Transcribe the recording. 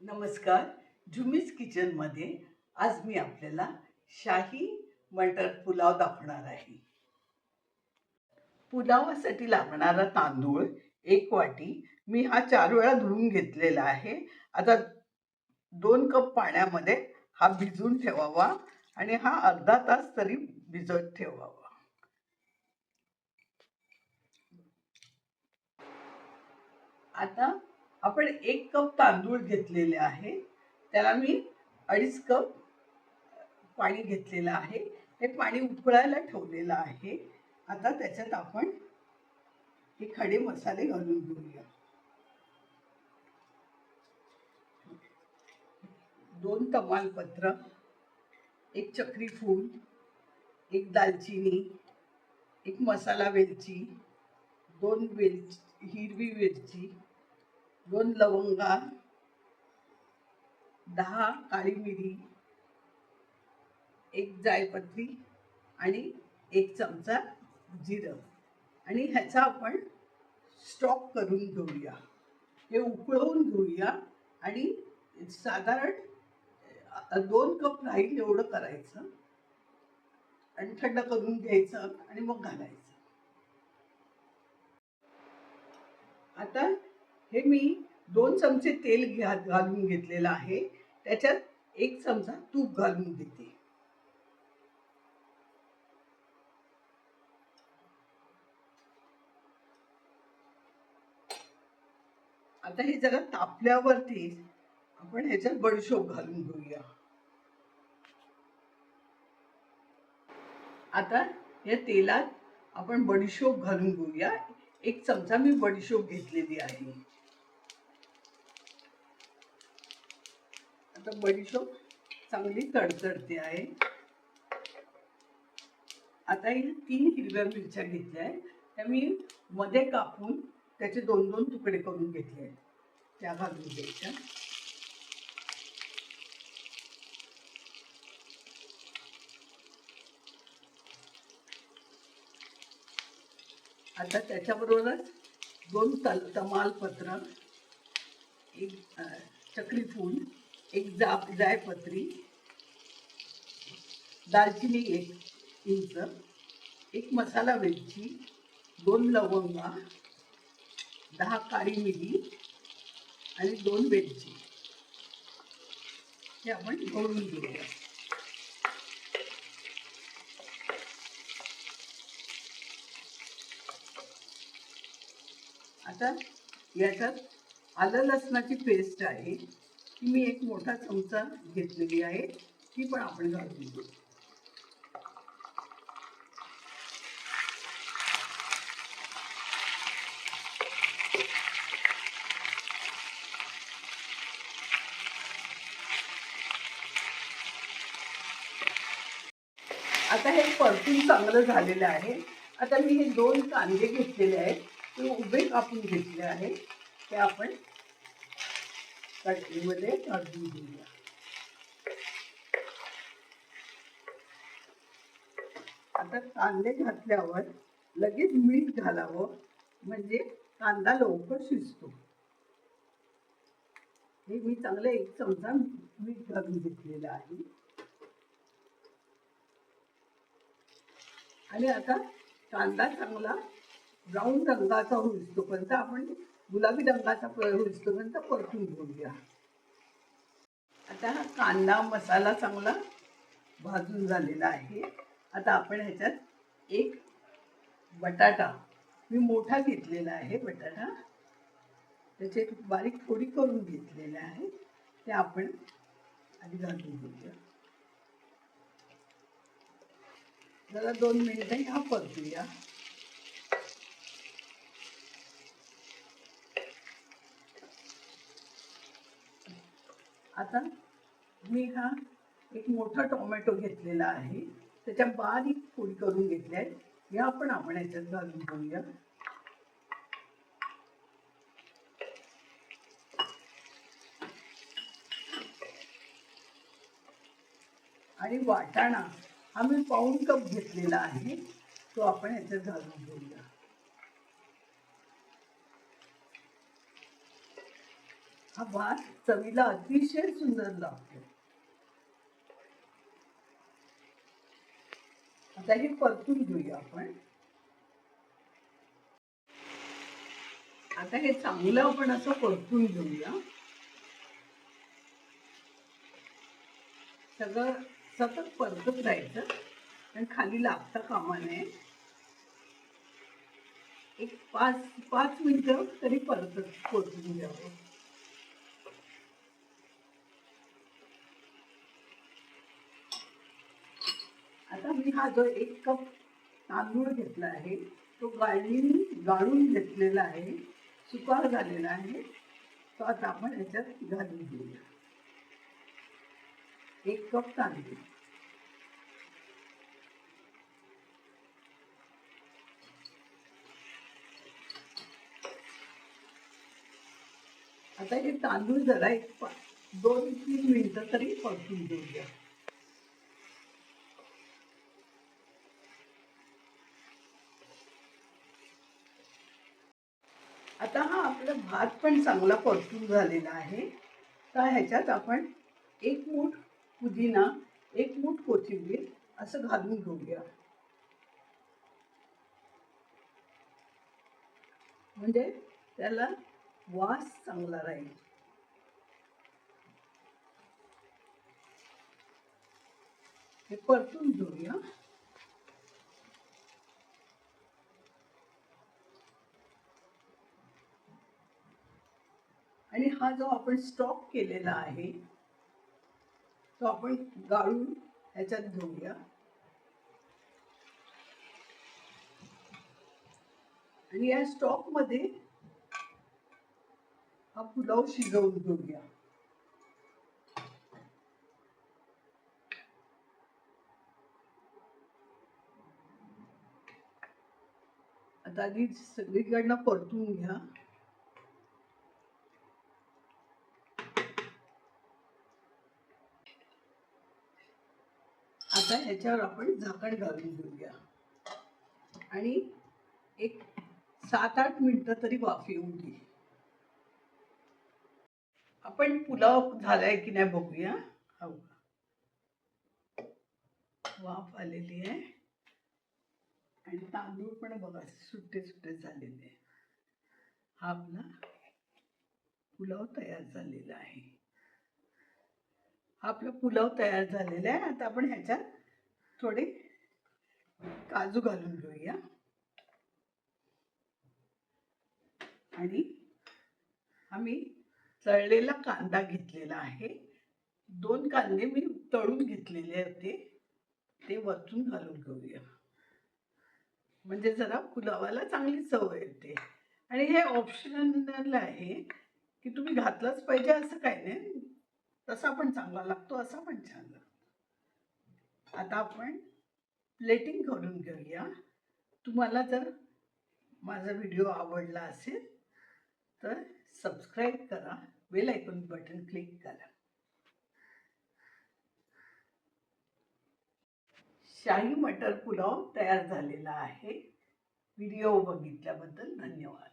नमस्कार. झुमीज किचनमध्ये आज मी आपल्याला शाही मटर पुलाव दाखवणार आहे. पुलावासाठी लागणारा तांदूळ 1 वाटी. मी हा 4 वेळा धुवून घेतलेला आहे. आता 2 कप पाण्यामध्ये हा भिजवून ठेवावा आणि हा अर्धा तास तरी भिजत ठेवावा. आता आपण 1 कप तांदूळ घेतलेले आहे, त्याला मी 2.5 कप पाणी घेतलेलं आहे. हे पाणी उकळायला ठेवलेलं आहे. आता त्याच्यात आपण हे खडे मसाले घालून घेऊया. 2 तमालपत्र, 1 चक्री फूल, 1 दालचिनी, 1 मसाला वेलची, 2 हिरवी मिरची, 2 लवंगा, 10 काळी मिरी, 1 जायपत्री आणि 1 चमचा जिरं. आणि ह्याचा आपण स्टॉक करून घेऊया. हे उकळवून घेऊया आणि साधारण 2 कप राहील एवढं करायचं आणि थंड करून घ्यायचं आणि मग घालायचं. आता हे मी 2 चमचे तेल घालून घेतलेलं आहे. त्याच्यात 1 चमचा तूप घालून घेते. आता हे जरा तापल्यावरती आपण ह्याच्यात बडीशोप घालून घेऊया. आता या तेलात आपण बडीशोप घालून घेऊया. 1 चमचा मी बडीशोप घेतलेली आहे. आता बडीशोप चांगली तडतडते आहे. आता ही 3 हिरव्या मिरच्या घेतल्या आहेत, त्या मी मध्ये कापून त्याचे 2-2 तुकडे करून घेतले आहेत, त्या घालून घ्यायच्या. आता त्याच्याबरोबरच 2 तमालपत्र, 1 चक्री फूल, 1 जायपत्री, दालचिनी 1 इंच, 1 मसाला वेलची, 2 लवंगा, 10 काळी मिरी आणि 2 वेलची. हे आपण ढवळून घेऊया. आता याच्यात आलं लसणाची पेस्ट आहे, ती मी 1 मोठा चमचा घेतलेली आहे, ती पण आपण घालून घेऊ. आता हे परतून चांगलं झालेलं आहे. आता मी हे 2 कांदे घेतलेले आहेत, ते उभे कापून घेतले आहे, ते आपण कढईमध्ये भाजून घेऊया. आता कांदे घातल्यावर लगेच मीठ घालावं, म्हणजे कांदा लवकर शिजतो. हे मी चांगलं 1 चमचा मीठ घालून घेतलेलं आहे. आणि आता कांदा चांगला ब्राऊन रंगाचा होईस्तोपर्यंत आपण गुलाबी रंगाचा होईस्तोपर्यंत परतून घेऊया. आता हा कांदा मसाला चांगला भाजून झालेला आहे. आता आपण ह्याच्यात 1 बटाटा, मी मोठा घेतलेला आहे बटाटा, त्याचे बारीक फोडी करून घेतलेले आहे, ते आपण आधी घालून घेऊया. जरा 2 मिनिटं ह्या परतूया. आता मी हा 1 मोठा टोमॅटो घेतलेला आहे, त्याच्या बारीक फोडी करून घेतल्या आहेत, या पण आपण ह्याच्यात घालून घेऊया. आणि वाटाणा हा मी पाऊण कप घेतलेला आहे, तो आपण ह्याच्यात घालून घेऊया. हा भात चवीला अतिशय सुंदर लागतो. आता हे परतून घेऊया आपण. आता हे चांगलं आपण असं परतून घेऊया. सगळं सतत परतत राहायचं आणि खाली लागता कामा नये. एक 5 मिनिटं तरी परतून घ्यावं. आता मी हा जो 1 कप तांदूळ घेतला आहे तो गाळून घेतलेला आहे, सुका झालेला आहे. तो आता आपण याच्यात घालून घेऊया. 1 कप तांदूळ. आता हे तांदूळ जरा 2-3 मिनिटं तरी परतून घेऊया. आता हा आपला भात पण चांगला परतून झालेला आहे. तर ह्याच्यात आपण 1 मूठ पुदिना, 1 मूठ कोथिंबीर असं घालून घेऊया. म्हणजे त्याला वास चांगला राहील. हे परतून घेऊया. आणि हा जो आपण स्टॉक केलेला आहे तो आपण गाळून ह्याच्यात घेऊया. आणि या स्टॉक मध्ये हा पुलाव शिजवून घेऊया. आता आधी सगळीकडनं परतून घ्या. आता ह्याच्यावर आपण झाकण घालून घेऊया आणि एक 7-8 मिनिटं तरी वाफ येऊ दे. आपण पुलाव झालाय की नाही बघूया. वाफ आलेली आहे आणि तांदूळ पण बघा सुट्टे सुट्टे झालेले. हा आपला पुलाव तयार झालेला आहे. हा आपला पुलाव तयार झालेला आहे. आता आपण ह्याच्यात थोडे काजू घालून घेऊया आणि आम्ही तळलेला कांदा घेतलेला आहे. 2 कांदे मी तळून घेतलेले होते ते वरतून घालून घेऊया. म्हणजे जरा पुलावाला चांगली चव येते. आणि हे ऑप्शनल आहे की तुम्ही घातलंच पाहिजे असं काही नाही. तसा पण चांगला लागतो, असा पण छान लागतो. आता आपण प्लेटिंग करून घेऊया. तुम्हाला जर माझा व्हिडिओ आवडला असेल तर सबस्क्राईब करा, बेल आयकॉन बटन क्लिक करा. शाही मटर पुलाव तयार झालेला आहे. व्हिडिओ बघितल्याबद्दल धन्यवाद.